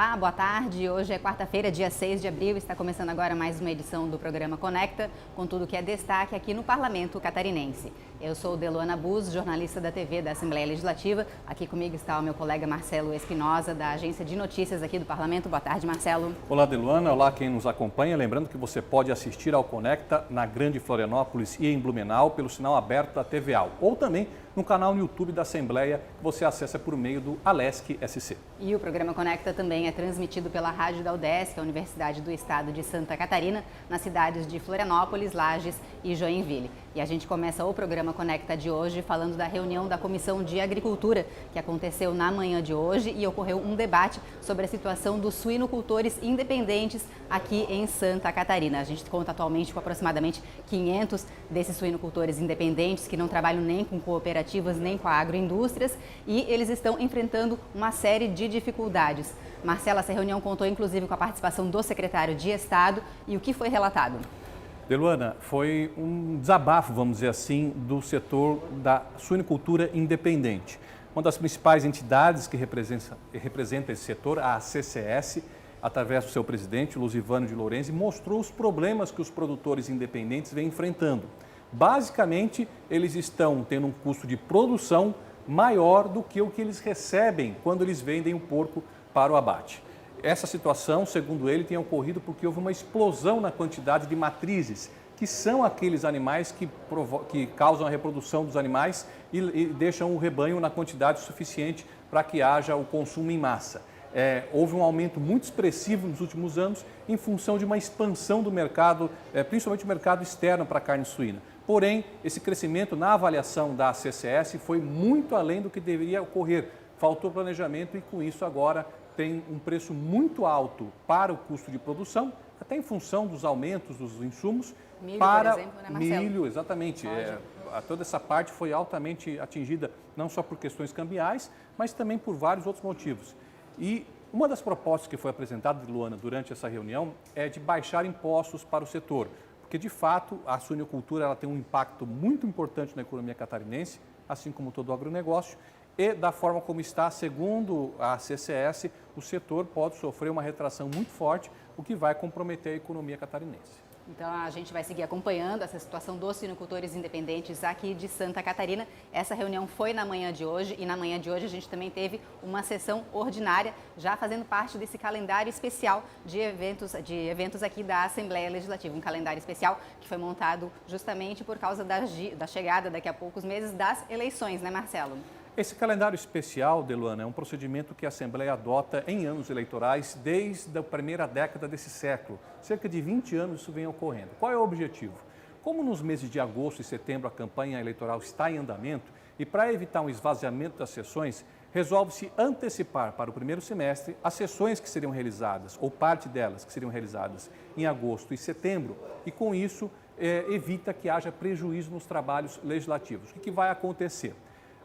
Olá, boa tarde. Hoje é quarta-feira, dia 6 de abril. Está começando agora mais uma edição do programa Conecta, com tudo que é destaque aqui no Parlamento Catarinense. Eu sou Deluana Buz, jornalista da TV da Assembleia Legislativa. Aqui comigo está o meu colega Marcelo Espinosa, da Agência de Notícias aqui do Parlamento. Boa tarde, Marcelo. Olá, Deluana. Olá, quem nos acompanha. Lembrando que você pode assistir ao Conecta na Grande Florianópolis e em Blumenau pelo sinal aberto da TVA ou também no canal no YouTube da Assembleia, que você acessa por meio do Alesc SC. E o programa Conecta também é transmitido pela Rádio da UDESC, a Universidade do Estado de Santa Catarina, nas cidades de Florianópolis, Lages e Joinville. E a gente começa o programa Conecta de hoje falando da reunião da Comissão de Agricultura, que aconteceu na manhã de hoje e ocorreu um debate sobre a situação dos suinocultores independentes aqui em Santa Catarina. A gente conta atualmente com aproximadamente 500 desses suinocultores independentes que não trabalham nem com cooperativas nem com agroindústrias e eles estão enfrentando uma série de dificuldades. Marcela, essa reunião contou inclusive com a participação do secretário de Estado e o que foi relatado? Deluana, foi um desabafo, vamos dizer assim, do setor da suinocultura independente. Uma das principais entidades que representa esse setor, a CCS, através do seu presidente, Luzivano de Lorenzi, mostrou os problemas que os produtores independentes vêm enfrentando. Basicamente, eles estão tendo um custo de produção maior do que o que eles recebem quando eles vendem o porco para o abate. Essa situação, segundo ele, tem ocorrido porque houve uma explosão na quantidade de matrizes, que são aqueles animais que causam a reprodução dos animais e deixam o rebanho na quantidade suficiente para que haja o consumo em massa. Houve um aumento muito expressivo nos últimos anos em função de uma expansão do mercado, principalmente o mercado externo para a carne suína. Porém, esse crescimento na avaliação da CCS foi muito além do que deveria ocorrer. Faltou planejamento e com isso agora tem um preço muito alto para o custo de produção, até em função dos aumentos dos insumos. Milho, para por exemplo, né, Marcelo? Milho, exatamente. Toda essa parte foi altamente atingida, não só por questões cambiais, mas também por vários outros motivos. E uma das propostas que foi apresentada, Luana, durante essa reunião é de baixar impostos para o setor, porque de fato a suinocultura ela tem um impacto muito importante na economia catarinense, assim como todo o agronegócio, e da forma como está, segundo a CCS, o setor pode sofrer uma retração muito forte, o que vai comprometer a economia catarinense. Então a gente vai seguir acompanhando essa situação dos suinocultores independentes aqui de Santa Catarina. Essa reunião foi na manhã de hoje e na manhã de hoje a gente também teve uma sessão ordinária, já fazendo parte desse calendário especial de eventos aqui da Assembleia Legislativa. Um calendário especial que foi montado justamente por causa da chegada daqui a poucos meses das eleições, né, Marcelo? Esse calendário especial, Deluana, é um procedimento que a Assembleia adota em anos eleitorais desde a primeira década desse século. Cerca de 20 anos isso vem ocorrendo. Qual é o objetivo? Como nos meses de agosto e setembro a campanha eleitoral está em andamento e para evitar um esvaziamento das sessões, resolve-se antecipar para o primeiro semestre as sessões que seriam realizadas, ou parte delas que seriam realizadas em agosto e setembro, e com isso evita que haja prejuízo nos trabalhos legislativos. O que vai acontecer?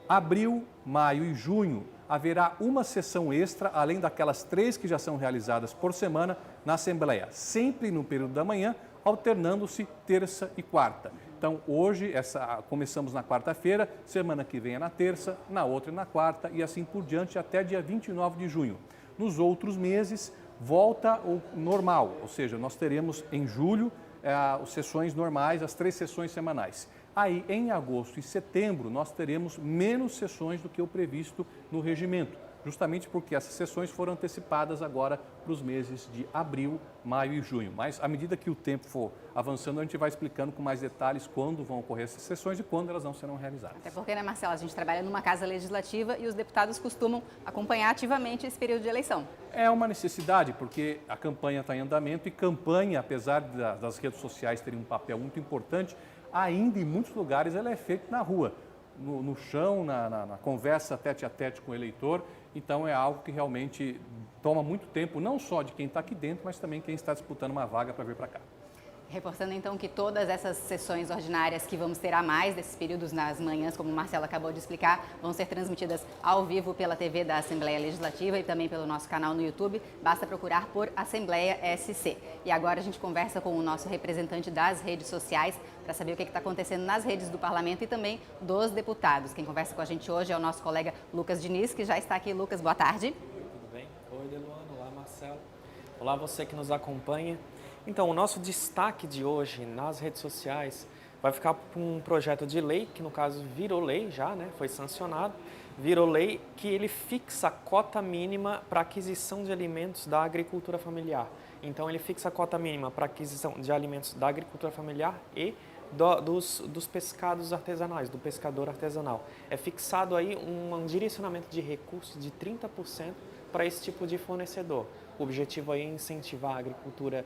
Abril, maio e junho haverá uma sessão extra, além daquelas 3 que já são realizadas por semana na Assembleia, sempre no período da manhã, alternando-se terça e quarta. Então, hoje, começamos na quarta-feira, semana que vem é na terça, na outra é na quarta e assim por diante até dia 29 de junho. Nos outros meses, volta o normal, ou seja, nós teremos em julho as sessões normais, as 3 sessões semanais. Aí, em agosto e setembro, nós teremos menos sessões do que o previsto no regimento, justamente porque essas sessões foram antecipadas agora para os meses de abril, maio e junho. Mas, à medida que o tempo for avançando, a gente vai explicando com mais detalhes quando vão ocorrer essas sessões e quando elas não serão realizadas. Até porque, né, Marcela, a gente trabalha numa casa legislativa e os deputados costumam acompanhar ativamente esse período de eleição. É uma necessidade, porque a campanha está em andamento e campanha, apesar das redes sociais terem um papel muito importante, ainda em muitos lugares ela é feita na rua, no chão, na conversa tete a tete com o eleitor. Então é algo que realmente toma muito tempo, não só de quem está aqui dentro, mas também quem está disputando uma vaga para vir para cá. Reforçando então que todas essas sessões ordinárias que vamos ter a mais desses períodos nas manhãs, como o Marcelo acabou de explicar, vão ser transmitidas ao vivo pela TV da Assembleia Legislativa e também pelo nosso canal no YouTube. Basta procurar por Assembleia SC. E agora a gente conversa com o nosso representante das redes sociais para saber o que está acontecendo nas redes do Parlamento e também dos deputados. Quem conversa com a gente hoje é o nosso colega Lucas Diniz, que já está aqui. Lucas, boa tarde. Tudo bem? Oi, Deluana. Olá, Marcelo. Olá, você que nos acompanha. Então, o nosso destaque de hoje nas redes sociais vai ficar com um projeto de lei, que no caso virou lei já, né? Foi sancionado, virou lei, que ele fixa a cota mínima para aquisição de alimentos da agricultura familiar. Então, ele fixa a cota mínima para aquisição de alimentos da agricultura familiar e dos pescados artesanais, do pescador artesanal. É fixado aí um direcionamento de recursos de 30% para esse tipo de fornecedor. O objetivo aí é incentivar a agricultura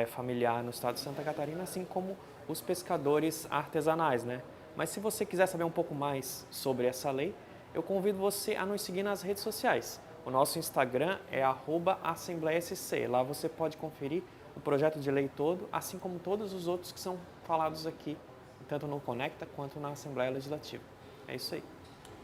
familiar no estado de Santa Catarina, assim como os pescadores artesanais, né? Mas se você quiser saber um pouco mais sobre essa lei, eu convido você a nos seguir nas redes sociais. O nosso Instagram é @assembleiasc. Lá você pode conferir o projeto de lei todo, assim como todos os outros que são falados aqui, tanto no Conecta quanto na Assembleia Legislativa. É isso aí.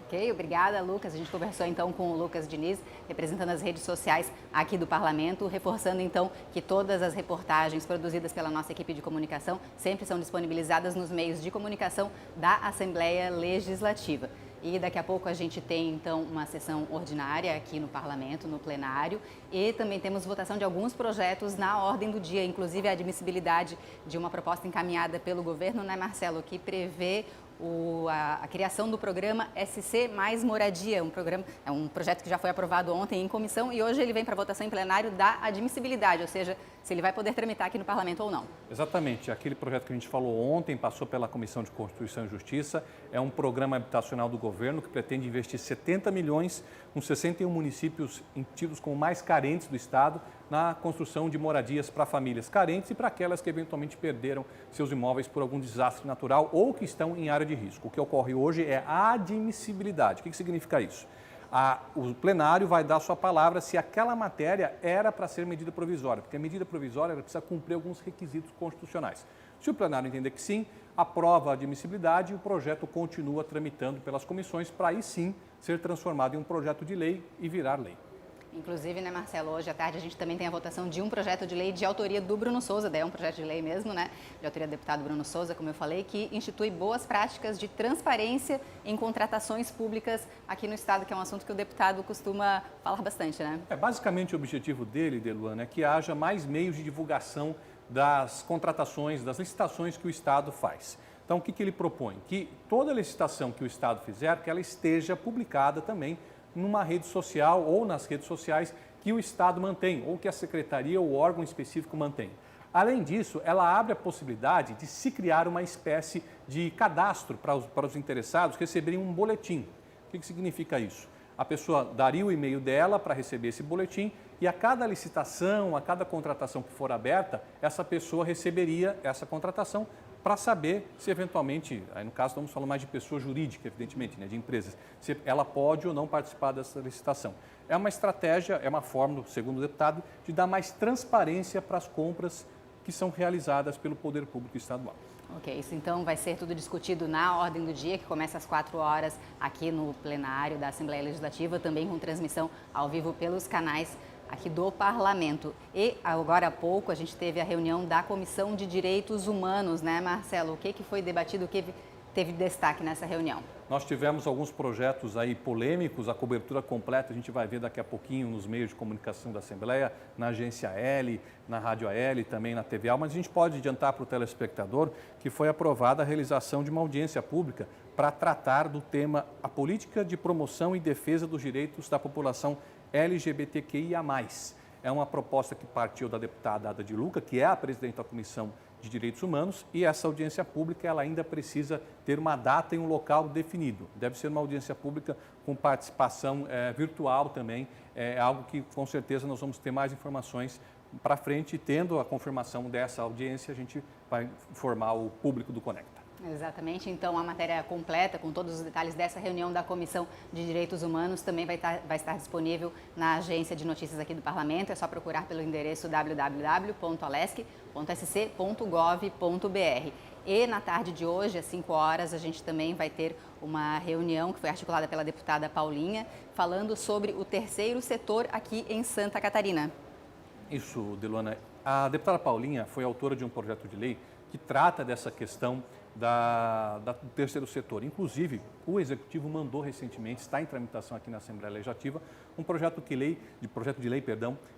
Ok, obrigada, Lucas. A gente conversou então com o Lucas Diniz, representando as redes sociais aqui do Parlamento, reforçando então que todas as reportagens produzidas pela nossa equipe de comunicação sempre são disponibilizadas nos meios de comunicação da Assembleia Legislativa. E daqui a pouco a gente tem, então, uma sessão ordinária aqui no Parlamento, no plenário, e também temos votação de alguns projetos na ordem do dia, inclusive a admissibilidade de uma proposta encaminhada pelo governo, né, Marcelo, que prevê a criação do programa SC Mais Moradia, um projeto que já foi aprovado ontem em comissão e hoje ele vem para votação em plenário da admissibilidade, ou seja, se ele vai poder tramitar aqui no Parlamento ou não. Exatamente. Aquele projeto que a gente falou ontem passou pela Comissão de Constituição e Justiça. É um programa habitacional do governo que pretende investir 70 milhões nos 61 municípios tidos como mais carentes do estado na construção de moradias para famílias carentes e para aquelas que eventualmente perderam seus imóveis por algum desastre natural ou que estão em área de risco. O que ocorre hoje é a admissibilidade. O que significa isso? O plenário vai dar sua palavra se aquela matéria era para ser medida provisória, porque a medida provisória precisa cumprir alguns requisitos constitucionais. Se o plenário entender que sim, aprova a admissibilidade e o projeto continua tramitando pelas comissões para aí sim ser transformado em um projeto de lei e virar lei. Inclusive, né, Marcelo, hoje à tarde a gente também tem a votação de um projeto de lei de autoria do Bruno Souza, é um projeto de lei mesmo, né, de autoria do deputado Bruno Souza, como eu falei, que institui boas práticas de transparência em contratações públicas aqui no estado, que é um assunto que o deputado costuma falar bastante, né? Basicamente o objetivo dele, Deluana, é que haja mais meios de divulgação das contratações, das licitações que o estado faz. Então, o que ele propõe? Que toda licitação que o estado fizer, que ela esteja publicada também numa rede social ou nas redes sociais que o Estado mantém, ou que a Secretaria ou o órgão específico mantém. Além disso, ela abre a possibilidade de se criar uma espécie de cadastro para os interessados receberem um boletim. O que significa isso? A pessoa daria o e-mail dela para receber esse boletim e a cada licitação, a cada contratação que for aberta, essa pessoa receberia essa contratação para saber se eventualmente, aí no caso estamos falando mais de pessoa jurídica, evidentemente, né, de empresas, se ela pode ou não participar dessa licitação. É uma estratégia, é uma forma, segundo o deputado, de dar mais transparência para as compras que são realizadas pelo Poder Público Estadual. Ok, isso então vai ser tudo discutido na ordem do dia, que começa às 4 horas aqui no plenário da Assembleia Legislativa, também com transmissão ao vivo pelos canais aqui do Parlamento. E agora há pouco a gente teve a reunião da Comissão de Direitos Humanos, né, Marcelo? O que foi debatido, o que teve destaque nessa reunião? Nós tivemos alguns projetos aí polêmicos, a cobertura completa a gente vai ver daqui a pouquinho nos meios de comunicação da Assembleia, na Agência L, na Rádio AL, também na TVA, mas a gente pode adiantar para o telespectador que foi aprovada a realização de uma audiência pública para tratar do tema a política de promoção e defesa dos direitos da população LGBTQIA+. É uma proposta que partiu da deputada Ada de Luca, que é a presidente da Comissão de Direitos Humanos, e essa audiência pública ela ainda precisa ter uma data e um local definido. Deve ser uma audiência pública com participação virtual também, é algo que com certeza nós vamos ter mais informações para frente, e tendo a confirmação dessa audiência, a gente vai informar o público do Conecta. Exatamente, então a matéria completa com todos os detalhes dessa reunião da Comissão de Direitos Humanos também vai estar disponível na agência de notícias aqui do Parlamento, é só procurar pelo endereço www.alesc.sc.gov.br. E na tarde de hoje, às 5 horas, a gente também vai ter uma reunião que foi articulada pela deputada Paulinha, falando sobre o terceiro setor aqui em Santa Catarina. Isso, Deluana. A deputada Paulinha foi autora de um projeto de lei que trata dessa questão do terceiro setor. Inclusive, o Executivo mandou recentemente, está em tramitação aqui na Assembleia Legislativa, um projeto de lei,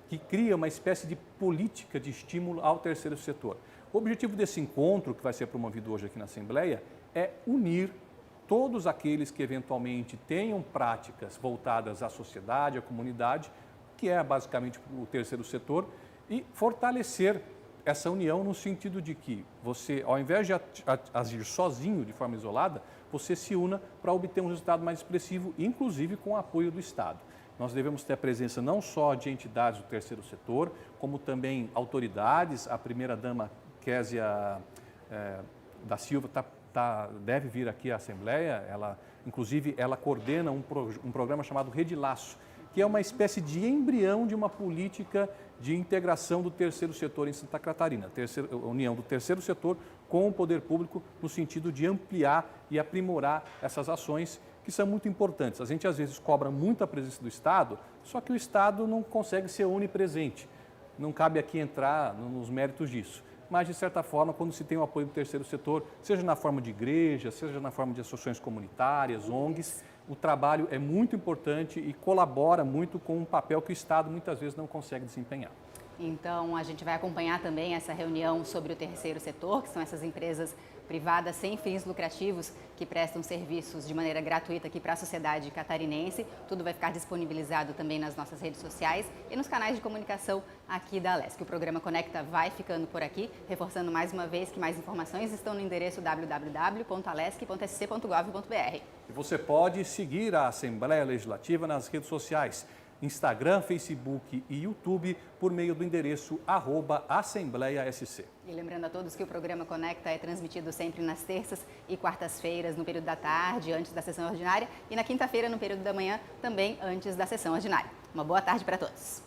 que cria uma espécie de política de estímulo ao terceiro setor. O objetivo desse encontro, que vai ser promovido hoje aqui na Assembleia, é unir todos aqueles que eventualmente tenham práticas voltadas à sociedade, à comunidade, que é basicamente o terceiro setor, e fortalecer essa união no sentido de que você, ao invés de agir sozinho, de forma isolada, você se una para obter um resultado mais expressivo, inclusive com o apoio do Estado. Nós devemos ter a presença não só de entidades do terceiro setor, como também autoridades. A primeira-dama, Késia da Silva, deve vir aqui à Assembleia. Inclusive, ela coordena um programa chamado Rede Laço, que é uma espécie de embrião de uma política de integração do terceiro setor em Santa Catarina, a união do terceiro setor com o poder público no sentido de ampliar e aprimorar essas ações que são muito importantes. A gente às vezes cobra muito a presença do Estado, só que o Estado não consegue ser onipresente. Não cabe aqui entrar nos méritos disso. Mas, de certa forma, quando se tem o apoio do terceiro setor, seja na forma de igreja, seja na forma de associações comunitárias, ONGs, o trabalho é muito importante e colabora muito com um papel que o Estado muitas vezes não consegue desempenhar. Então, a gente vai acompanhar também essa reunião sobre o terceiro setor, que são essas empresas privadas sem fins lucrativos que prestam serviços de maneira gratuita aqui para a sociedade catarinense. Tudo vai ficar disponibilizado também nas nossas redes sociais e nos canais de comunicação aqui da Alesc. O programa Conecta vai ficando por aqui, reforçando mais uma vez que mais informações estão no endereço www.alesc.sc.gov.br. E você pode seguir a Assembleia Legislativa nas redes sociais, Instagram, Facebook e YouTube, por meio do endereço @AssembleiaSC. E lembrando a todos que o programa Conecta é transmitido sempre nas terças e quartas-feiras, no período da tarde, antes da sessão ordinária, e na quinta-feira, no período da manhã, também antes da sessão ordinária. Uma boa tarde para todos.